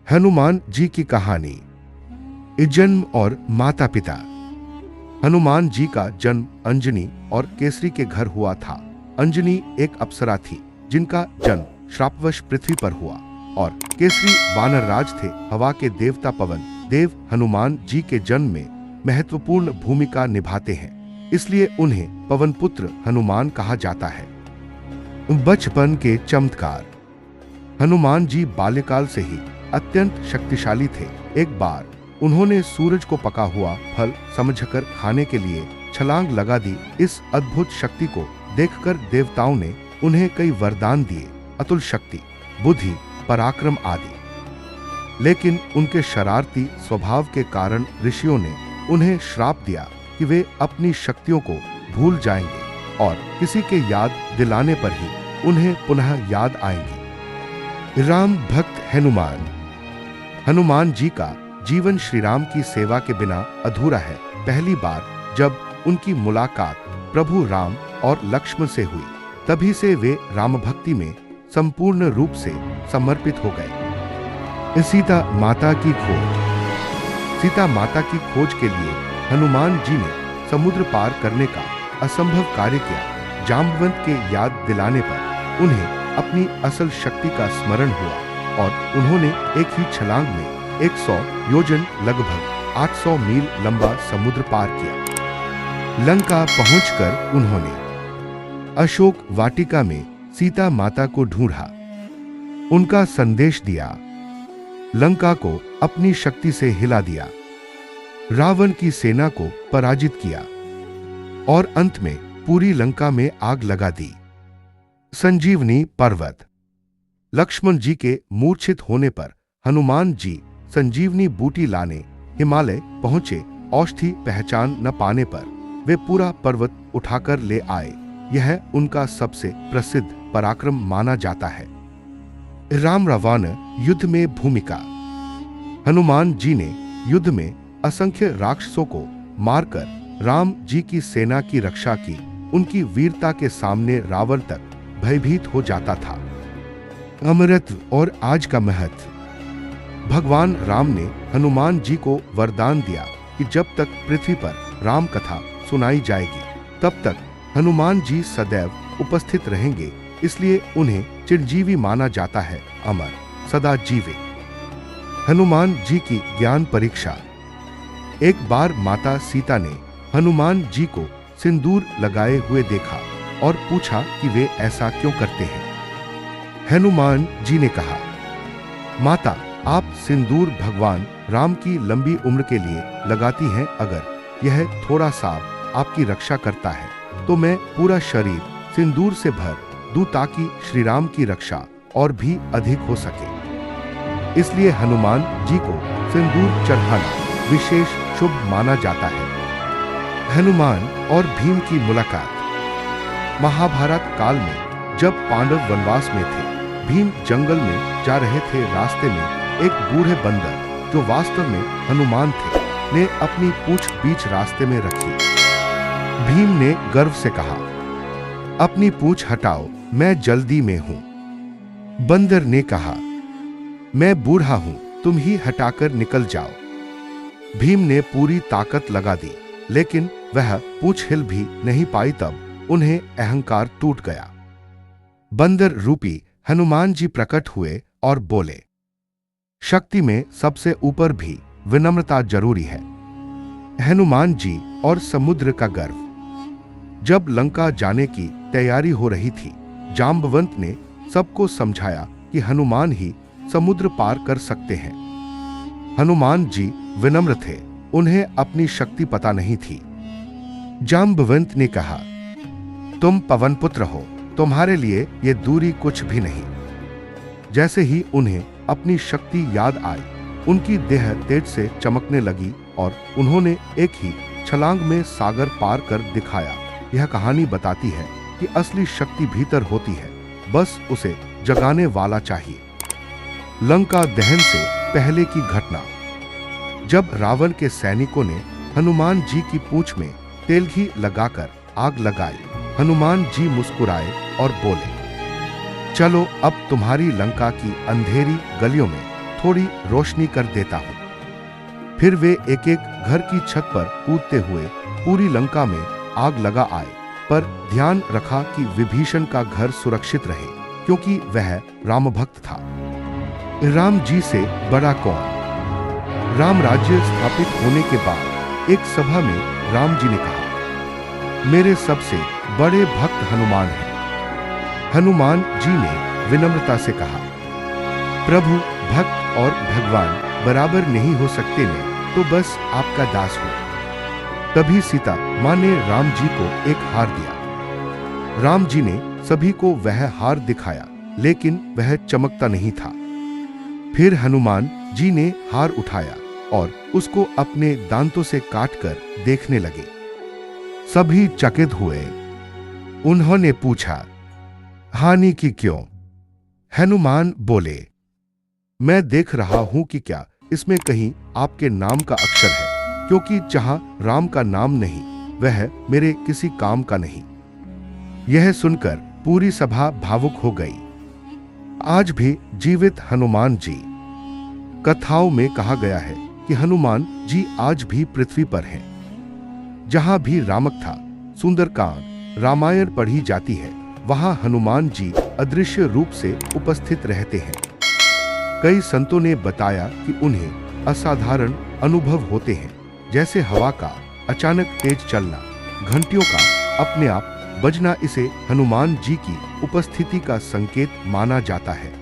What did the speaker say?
हनुमान जी की कहानी। जन्म और माता पिता। हनुमान जी का जन्म अंजनी और केसरी के घर हुआ था। अंजनी एक अप्सरा थी जिनका जन्म श्रापवश पृथ्वी पर हुआ और केसरी वानर राज थे। हवा के देवता पवन देव हनुमान जी के जन्म में महत्वपूर्ण भूमिका निभाते हैं, इसलिए उन्हें पवन पुत्र हनुमान कहा जाता है। बचपन के चमत्कार। हनुमान जी बाल्यकाल से ही अत्यंत शक्तिशाली थे। एक बार उन्होंने सूरज को पका हुआ फल समझकर खाने के लिए छलांग लगा दी। इस अद्भुत शक्ति को देखकर देवताओं ने उन्हें कई वरदान दिए, अतुल शक्ति, बुद्धि, पराक्रम आदि। लेकिन उनके शरारती स्वभाव के कारण ऋषियों ने उन्हें श्राप दिया कि वे अपनी शक्तियों को भूल जाएंगे और किसी के याद दिलाने पर ही उन्हें पुनः याद आएंगी। राम भक्त हनुमान। हनुमान जी का जीवन श्री राम की सेवा के बिना अधूरा है। पहली बार जब उनकी मुलाकात प्रभु राम और लक्ष्मण से हुई, तभी से वे राम भक्ति में संपूर्ण रूप से समर्पित हो गए। सीता माता की खोज। सीता माता की खोज के लिए हनुमान जी ने समुद्र पार करने का असंभव कार्य किया। जाम्बवंत के याद दिलाने पर उन्हें अपनी असल शक्ति का स्मरण हुआ और उन्होंने एक ही छलांग में 100 योजन लगभग 800 मील लंबा समुद्र पार किया। लंका पहुंचकर उन्होंने अशोक वाटिका में सीता माता को ढूंढा, उनका संदेश दिया, लंका को अपनी शक्ति से हिला दिया, रावण की सेना को पराजित किया और अंत में पूरी लंका में आग लगा दी। संजीवनी पर्वत। लक्ष्मण जी के मूर्छित होने पर हनुमान जी संजीवनी बूटी लाने हिमालय पहुंचे। औषधि पहचान न पाने पर वे पूरा पर्वत उठाकर ले आए। यह उनका सबसे प्रसिद्ध पराक्रम माना जाता है। राम रावण युद्ध में भूमिका। हनुमान जी ने युद्ध में असंख्य राक्षसों को मारकर राम जी की सेना की रक्षा की। उनकी वीरता के सामने रावण तक भयभीत हो जाता था। अमरत्व और आज का महत्व। भगवान राम ने हनुमान जी को वरदान दिया कि जब तक पृथ्वी पर राम कथा सुनाई जाएगी, तब तक हनुमान जी सदैव उपस्थित रहेंगे, इसलिए उन्हें चिरंजीवी माना जाता है। अमर, सदा जीवे। हनुमान जी की ज्ञान परीक्षा। एक बार माता सीता ने हनुमान जी को सिंदूर लगाए हुए देखा और पूछा कि वे ऐसा क्यों करते हैं। हनुमान जी ने कहा, माता, आप सिंदूर भगवान राम की लंबी उम्र के लिए लगाती हैं। अगर यह थोड़ा सा आपकी रक्षा करता है तो मैं पूरा शरीर सिंदूर से भर दूं ताकि श्री राम की रक्षा और भी अधिक हो सके। इसलिए हनुमान जी को सिंदूर चढ़ाना विशेष शुभ माना जाता है। हनुमान और भीम की मुलाकात। महाभारत काल में जब पांडव वनवास में थे, भीम जंगल में जा रहे थे। रास्ते में एक बूढ़े बंदर, जो वास्तव में हनुमान थे, ने अपनी पूंछ बीच रास्ते में रखी। भीम ने गर्व से कहा, अपनी पूंछ हटाओ, मैं जल्दी में हूं। बंदर ने कहा, मैं बूढ़ा हूं, तुम ही हटाकर निकल जाओ। भीम ने पूरी ताकत लगा दी, लेकिन वह पूंछ हिल भी नहीं पाई। तब उन्हें अहंकार टूट गया। बंदर रूपी हनुमान जी प्रकट हुए और बोले, शक्ति में सबसे ऊपर भी विनम्रता जरूरी है। हनुमान जी और समुद्र का गर्व। जब लंका जाने की तैयारी हो रही थी, जाम्बवंत ने सबको समझाया कि हनुमान ही समुद्र पार कर सकते हैं। हनुमान जी विनम्र थे, उन्हें अपनी शक्ति पता नहीं थी। जाम्बवंत ने कहा, तुम पवन पुत्र हो, तुम्हारे लिए ये दूरी कुछ भी नहीं। जैसे ही उन्हें अपनी शक्ति याद आई, उनकी देह तेज से चमकने लगी और उन्होंने एक ही छलांग में सागर पार कर दिखाया। यह कहानी बताती है कि असली शक्ति भीतर होती है, बस उसे जगाने वाला चाहिए। लंका दहन से पहले की घटना। जब रावण के सैनिकों ने हनुमान जी की पूंछ में तेलघी लगाकर आग लगाई, हनुमान जी मुस्कुराए और बोले, चलो अब तुम्हारी लंका की अंधेरी गलियों में थोड़ी रोशनी कर देता हूं। फिर वे एक एक घर की छत पर कूदते हुए पूरी लंका में आग लगा आए, पर ध्यान रखा कि विभीषण का घर सुरक्षित रहे, क्योंकि वह राम भक्त था। राम जी से बड़ा कौन? राम राज्य स्थापित होने के बाद एक सभा में राम जी ने कहा, मेरे सबसे बड़े भक्त हनुमान हैं। हनुमान जी ने विनम्रता से कहा, प्रभु, भक्त और भगवान बराबर नहीं हो सकते, मैं तो बस आपका दास हूं। तभी सीता मां ने राम जी को एक हार दिया। राम जी ने सभी को वह हार दिखाया, लेकिन वह चमकता नहीं था। फिर हनुमान जी ने हार उठाया और उसको अपने दांतों से काटकर देखने लगे। सभी चकित हुए। उन्होंने पूछा, हानि की क्यों? हनुमान बोले, मैं देख रहा हूं कि क्या इसमें कहीं आपके नाम का अक्षर है, क्योंकि जहां राम का नाम नहीं, वह मेरे किसी काम का नहीं। यह सुनकर पूरी सभा भावुक हो गई। आज भी जीवित हनुमान जी। कथाओं में कहा गया है कि हनुमान जी आज भी पृथ्वी पर हैं। जहां भी रामकथा, सुंदरकांड, रामायण पढ़ी जाती है, वहां हनुमान जी अदृश्य रूप से उपस्थित रहते हैं। कई संतों ने बताया कि उन्हें असाधारण अनुभव होते हैं, जैसे हवा का अचानक तेज चलना, घंटियों का अपने आप बजना। इसे हनुमान जी की उपस्थिति का संकेत माना जाता है।